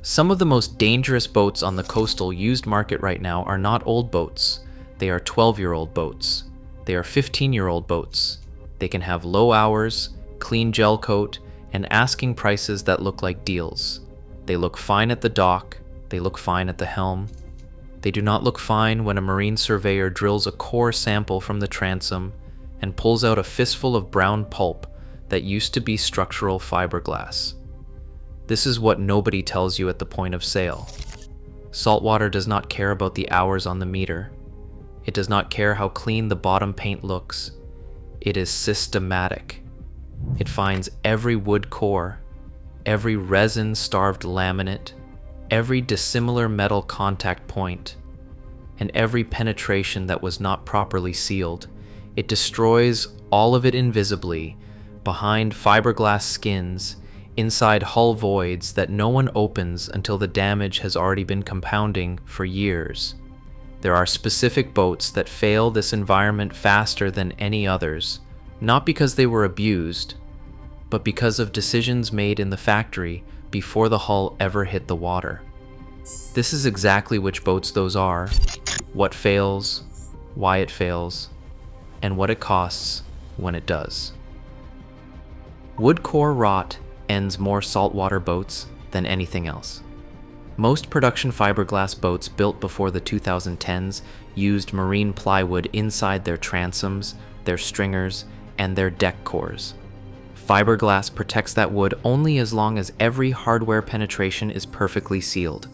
Some of the most dangerous boats on the coastal used market right now are not old boats. They are 12-year-old boats. They are 15-year-old boats. They can have low hours, clean gel coat, and asking prices that look like deals. They look fine at the dock. They look fine at the helm. They do not look fine when a marine surveyor drills a core sample from the transom and pulls out a fistful of brown pulp that used to be structural fiberglass. This is what nobody tells you at the point of sale. Saltwater does not care about the hours on the meter. It does not care how clean the bottom paint looks. It is systematic. It finds every wood core, every resin-starved laminate, every dissimilar metal contact point, and every penetration that was not properly sealed. It destroys all of it invisibly, behind fiberglass skins, inside hull voids that no one opens until the damage has already been compounding for years. There are specific boats that fail this environment faster than any others, not because they were abused, but because of decisions made in the factory before the hull ever hit the water. This is exactly which boats those are, what fails, why it fails, and what it costs when it does. Wood core rot ends more saltwater boats than anything else. Most production fiberglass boats built before the 2010s used marine plywood inside their transoms, their stringers, and their deck cores. Fiberglass protects that wood only as long as every hardware penetration is perfectly sealed.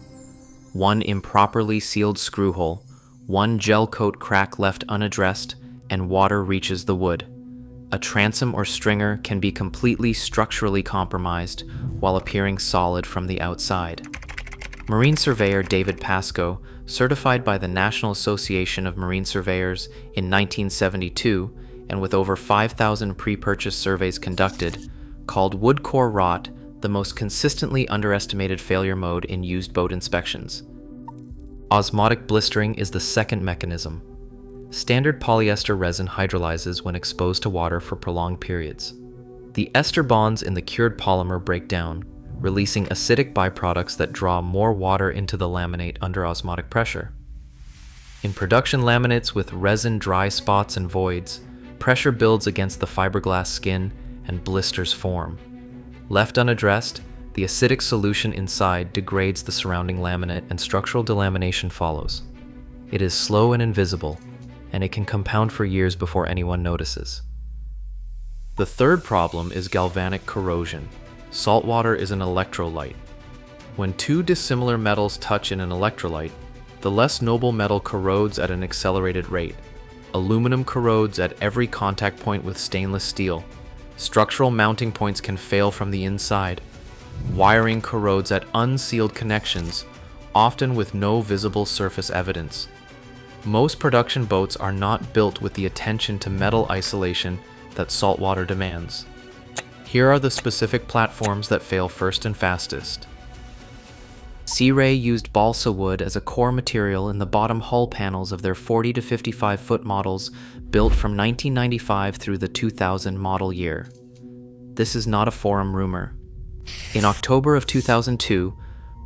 One improperly sealed screw hole, one gel coat crack left unaddressed, and water reaches the wood. A transom or stringer can be completely structurally compromised while appearing solid from the outside. Marine surveyor David Pascoe, certified by the National Association of Marine Surveyors in 1972, and with over 5,000 pre-purchase surveys conducted, called wood core rot the most consistently underestimated failure mode in used boat inspections. Osmotic blistering is the second mechanism. Standard polyester resin hydrolyzes when exposed to water for prolonged periods. The ester bonds in the cured polymer break down, releasing acidic byproducts that draw more water into the laminate under osmotic pressure. In production laminates with resin dry spots and voids, pressure builds against the fiberglass skin and blisters form. Left unaddressed, the acidic solution inside degrades the surrounding laminate and structural delamination follows. It is slow and invisible, and it can compound for years before anyone notices. The third problem is galvanic corrosion. Saltwater is an electrolyte. When two dissimilar metals touch in an electrolyte, the less noble metal corrodes at an accelerated rate. Aluminum corrodes at every contact point with stainless steel. Structural mounting points can fail from the inside. Wiring corrodes at unsealed connections, often with no visible surface evidence. Most production boats are not built with the attention to metal isolation that saltwater demands. Here are the specific platforms that fail first and fastest. Sea Ray used balsa wood as a core material in the bottom hull panels of their 40 to 55 foot models built from 1995 through the 2000 model year. This is not a forum rumor. In October of 2002,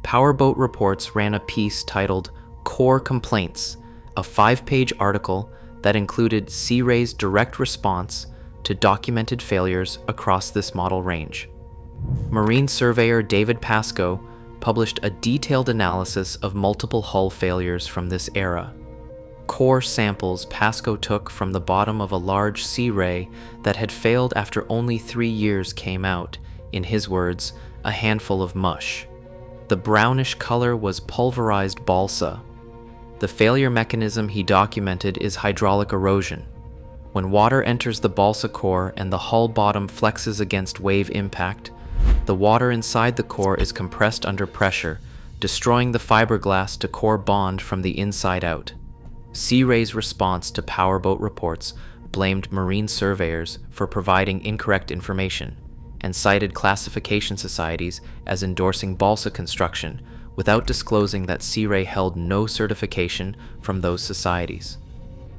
Powerboat Reports ran a piece titled Core Complaints, a 5-page article that included Sea Ray's direct response to documented failures across this model range. Marine surveyor David Pascoe published a detailed analysis of multiple hull failures from this era. Core samples Pascoe took from the bottom of a large Sea Ray that had failed after only 3 years came out, in his words, a handful of mush. The brownish color was pulverized balsa. The failure mechanism he documented is hydraulic erosion. When water enters the balsa core and the hull bottom flexes against wave impact, the water inside the core is compressed under pressure, destroying the fiberglass to core bond from the inside out. Sea Ray's response to Powerboat Reports blamed marine surveyors for providing incorrect information and cited classification societies as endorsing balsa construction without disclosing that Sea Ray held no certification from those societies.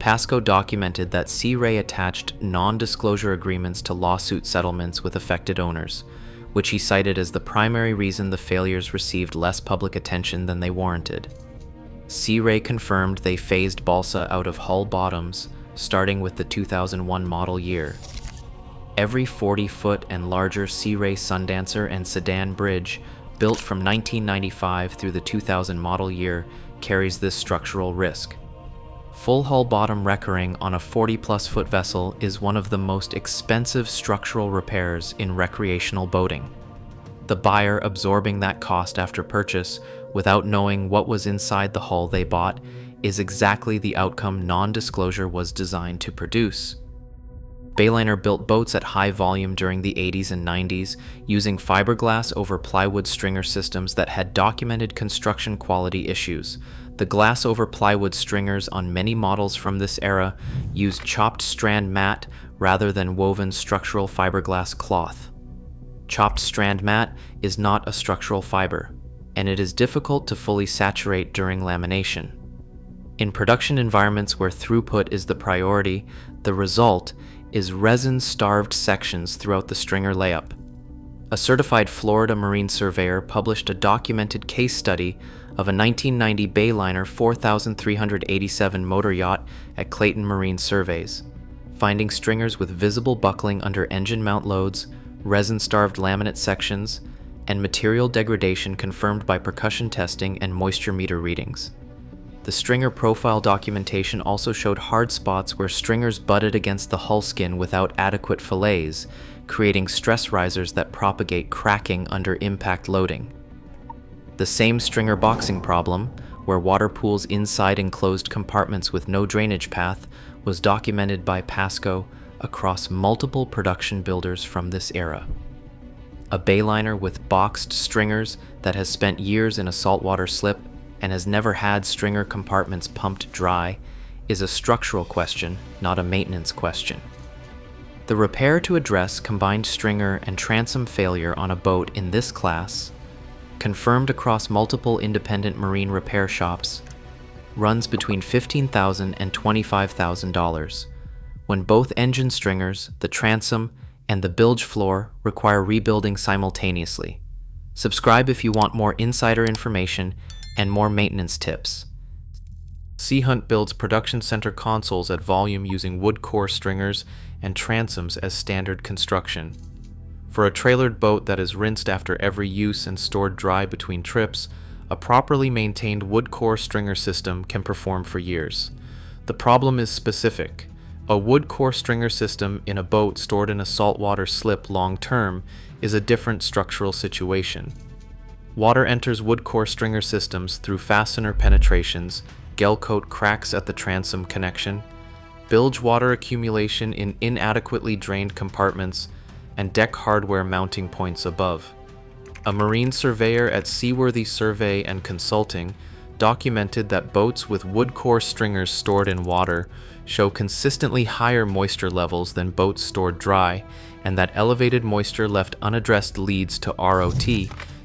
Pascoe documented that Sea Ray attached non-disclosure agreements to lawsuit settlements with affected owners, which he cited as the primary reason the failures received less public attention than they warranted. Sea Ray confirmed they phased balsa out of hull bottoms, starting with the 2001 model year. Every 40-foot and larger Sea Ray Sundancer and sedan bridge built from 1995 through the 2000 model year carries this structural risk. Full hull bottom wreckering on a 40-plus foot vessel is one of the most expensive structural repairs in recreational boating. The buyer absorbing that cost after purchase without knowing what was inside the hull they bought is exactly the outcome non-disclosure was designed to produce. Bayliner built boats at high volume during the 80s and 90s using fiberglass over plywood stringer systems that had documented construction quality issues. The glass over plywood stringers on many models from this era used chopped strand mat rather than woven structural fiberglass cloth. Chopped strand mat is not a structural fiber, and it is difficult to fully saturate during lamination. In production environments where throughput is the priority, the result is resin-starved sections throughout the stringer layup. A certified Florida marine surveyor published a documented case study of a 1990 Bayliner 4,387 motor yacht at Clayton Marine Surveys, finding stringers with visible buckling under engine mount loads, resin-starved laminate sections, and material degradation confirmed by percussion testing and moisture meter readings. The stringer profile documentation also showed hard spots where stringers butted against the hull skin without adequate fillets, creating stress risers that propagate cracking under impact loading. The same stringer boxing problem, where water pools inside enclosed compartments with no drainage path, was documented by Pasco across multiple production builders from this era. A Bayliner with boxed stringers that has spent years in a saltwater slip and has never had stringer compartments pumped dry is a structural question, not a maintenance question. The repair to address combined stringer and transom failure on a boat in this class, confirmed across multiple independent marine repair shops, runs between $15,000 and $25,000, when both engine stringers, the transom, and the bilge floor require rebuilding simultaneously. Subscribe if you want more insider information and more maintenance tips. Sea Hunt builds production center consoles at volume using wood core stringers and transoms as standard construction. For a trailered boat that is rinsed after every use and stored dry between trips, a properly maintained wood core stringer system can perform for years. The problem is specific. A wood core stringer system in a boat stored in a saltwater slip long-term is a different structural situation. Water enters wood core stringer systems through fastener penetrations, gelcoat cracks at the transom connection, bilge water accumulation in inadequately drained compartments, and deck hardware mounting points above. A marine surveyor at Seaworthy Survey and Consulting documented that boats with wood core stringers stored in water show consistently higher moisture levels than boats stored dry, and that elevated moisture left unaddressed leads to ROT,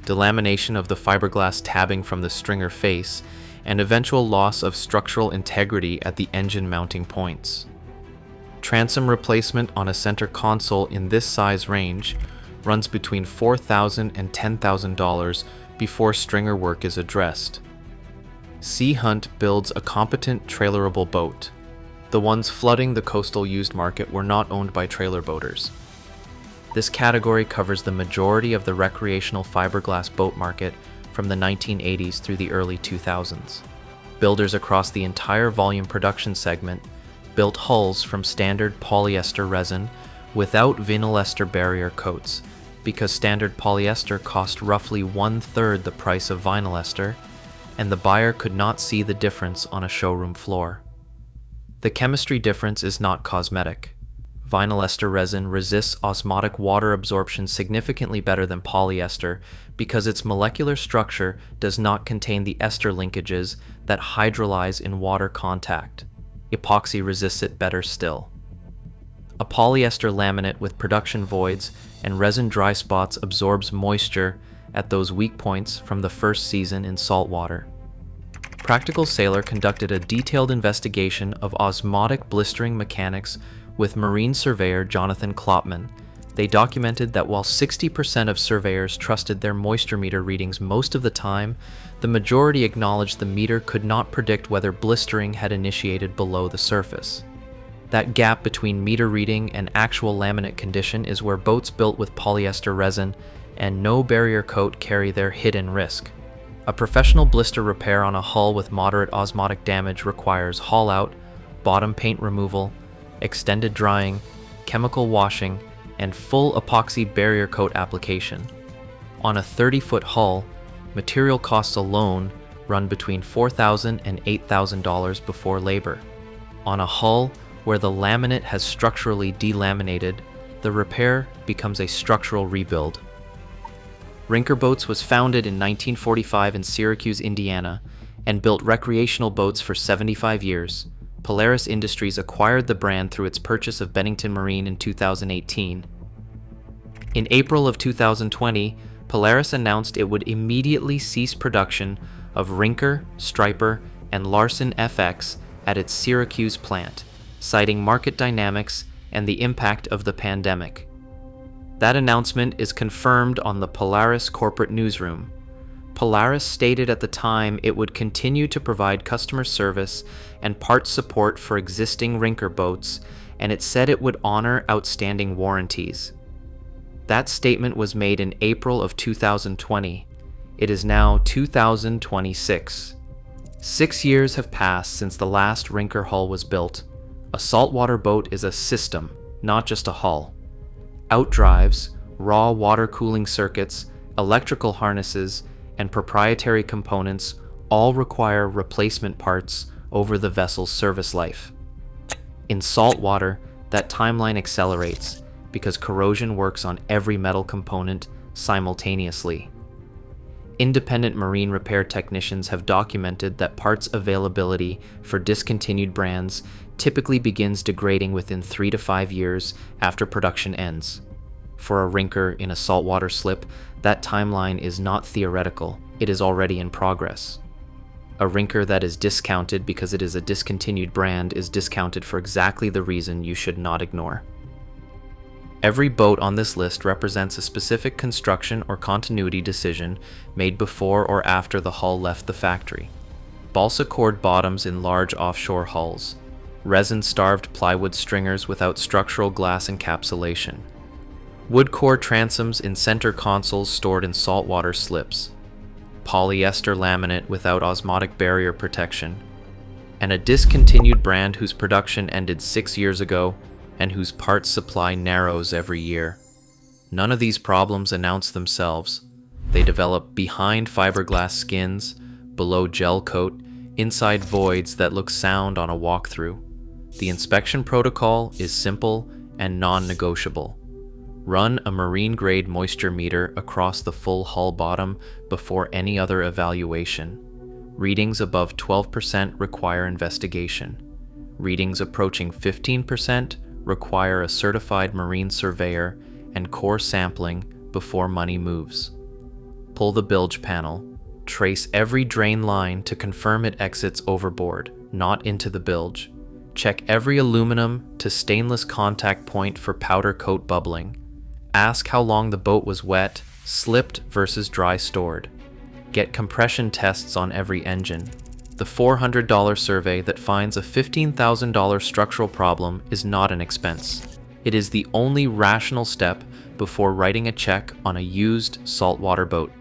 delamination of the fiberglass tabbing from the stringer face, and eventual loss of structural integrity at the engine mounting points. Transom replacement on a center console in this size range runs between $4,000 and $10,000 before stringer work is addressed. Sea Hunt builds a competent trailerable boat. The ones flooding the coastal used market were not owned by trailer boaters. This category covers the majority of the recreational fiberglass boat market from the 1980s through the early 2000s. Builders across the entire volume production segment built hulls from standard polyester resin without vinyl ester barrier coats, because standard polyester cost roughly 1/3 the price of vinyl ester, and the buyer could not see the difference on a showroom floor. The chemistry difference is not cosmetic. Vinyl ester resin resists osmotic water absorption significantly better than polyester because its molecular structure does not contain the ester linkages that hydrolyze in water contact. Epoxy resists it better still. A polyester laminate with production voids and resin dry spots absorbs moisture at those weak points from the first season in saltwater. Practical Sailor conducted a detailed investigation of osmotic blistering mechanics with marine surveyor Jonathan Klopman They documented that while 60% of surveyors trusted their moisture meter readings most of the time, the majority acknowledged the meter could not predict whether blistering had initiated below the surface. That gap between meter reading and actual laminate condition is where boats built with polyester resin and no barrier coat carry their hidden risk. A professional blister repair on a hull with moderate osmotic damage requires haul out, bottom paint removal, extended drying, chemical washing, and full epoxy barrier coat application. On a 30-foot hull, material costs alone run between $4,000 and $8,000 before labor. On a hull where the laminate has structurally delaminated, the repair becomes a structural rebuild. Rinker Boats was founded in 1945 in Syracuse, Indiana, and built recreational boats for 75 years. Polaris Industries acquired the brand through its purchase of Bennington Marine in 2018. In April of 2020, Polaris announced it would immediately cease production of Rinker, Striper, and Larson FX at its Syracuse plant, citing market dynamics and the impact of the pandemic. That announcement is confirmed on the Polaris corporate newsroom. Polaris stated at the time it would continue to provide customer service and parts support for existing Rinker boats, and it said it would honor outstanding warranties. That statement was made in April of 2020. It is now 2026. 6 years have passed since the last Rinker hull was built. A saltwater boat is a system, not just a hull. Outdrives, raw water cooling circuits, electrical harnesses, and proprietary components all require replacement parts over the vessel's service life. In saltwater, that timeline accelerates because corrosion works on every metal component simultaneously. Independent marine repair technicians have documented that parts availability for discontinued brands typically begins degrading within 3 to 5 years after production ends. For a Rinker in a saltwater slip, that timeline is not theoretical, it is already in progress. A Rinker that is discounted because it is a discontinued brand is discounted for exactly the reason you should not ignore. Every boat on this list represents a specific construction or continuity decision made before or after the hull left the factory. Balsa-cored bottoms in large offshore hulls. Resin-starved plywood stringers without structural glass encapsulation. Wood core transoms in center consoles stored in saltwater slips. Polyester laminate without osmotic barrier protection. And a discontinued brand whose production ended 6 years ago and whose parts supply narrows every year. None of these problems announce themselves. They develop behind fiberglass skins, below gel coat, inside voids that look sound on a walkthrough. The inspection protocol is simple and non-negotiable. Run a marine-grade moisture meter across the full hull bottom before any other evaluation. Readings above 12% require investigation. Readings approaching 15% require a certified marine surveyor and core sampling before money moves. Pull the bilge panel. Trace every drain line to confirm it exits overboard, not into the bilge. Check every aluminum to stainless contact point for powder coat bubbling. Ask how long the boat was wet, slipped versus dry stored. Get compression tests on every engine. The $400 survey that finds a $15,000 structural problem is not an expense. It is the only rational step before writing a check on a used saltwater boat.